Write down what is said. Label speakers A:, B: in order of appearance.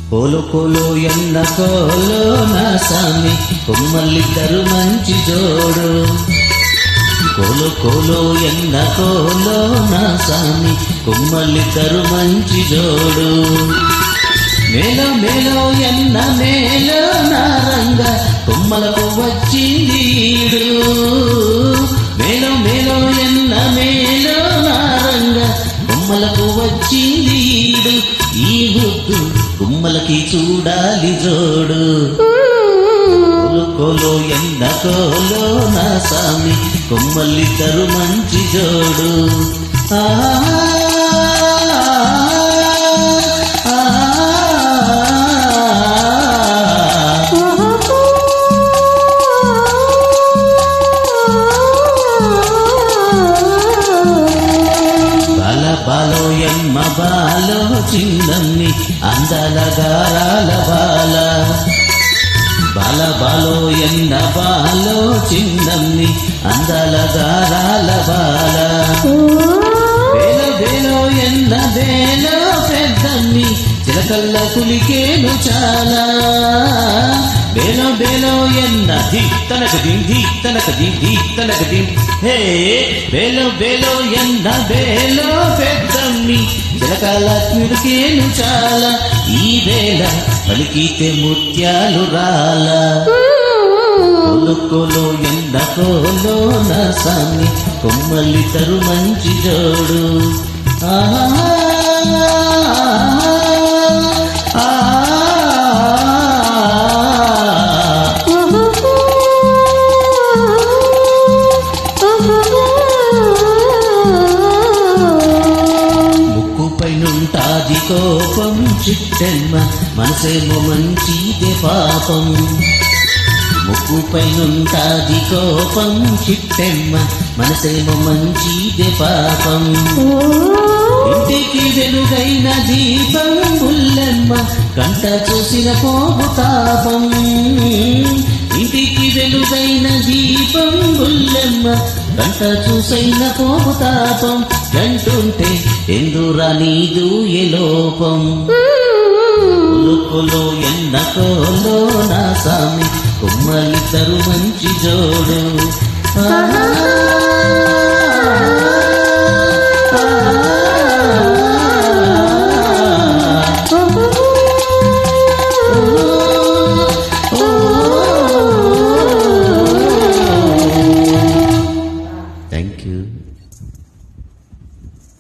A: కోలో కోలో ఎన్న కోలో నా సామి కొమ్మలిద్దరు మంచి జోడు. కోలో కోలో ఎన్న కోలో నా సామి కొమ్మలిద్దరు మంచి జోడు. మేలో మేలో ఎన్న మేలో నా రంగ కొమ్మలకు వచ్చిందీడు. మేలో మేలో ఎన్న మేలో నా రంగ కొమ్మలకు వచ్చిందీడు. ఈ గుద్దు కొమ్మలకి చూడాలి జోడు. కోలో కోలో ఎన్న కోలో నా సామి కొమ్మలిద్దరు మంచి జోడు. బాలో ఎమ్మ బాలో చిన్నమ్మి అందాల గారాల బాల. బాల బాలో ఎన్న బాలో చిన్నమ్మి అందాల గారాల బాల. బేలో బేలో ఎన్న బేలో పెద్దమ్మి చిలకల్ల కులికేను చాలా. బేలో బేలో ఎన్న ధీ తనక దిం ధీ తనక దిం ధీ తనక దిం. హే బేలో బేలో ఎన్న బేలో పెద్దమ్మి చిలకల్ల కులికేను చాలా. ఈ వేళ పలికితే ముత్యాలు రాల. కోలో కోలో ఎన్న కోలో నా సామి కొమ్మలిద్దరు మంచి జోడు. ముక్కుపైనుంటాది కోపం చిట్టెమ్మ మనసేమో మంచిదే పాపం. ముక్కుపైనుంటాది కోపం చిట్టెమ్మ మనసేమో మంచిదే పాపం. ఇంటికి వెలుగైన దీపం బుల్లెమ్మ కంట చూసిన పోగు తాపం. ఇంటికి వెలుగైన దీపం బుల్లెమ్మ కంట చూసైన పోగు తాపం. అంటుంటే ఎందురా నీదు ఏ లోపం. కోలో కోలో ఎన్న కోలో నా సామి కొమ్మలిద్దరు మంచి జోడు.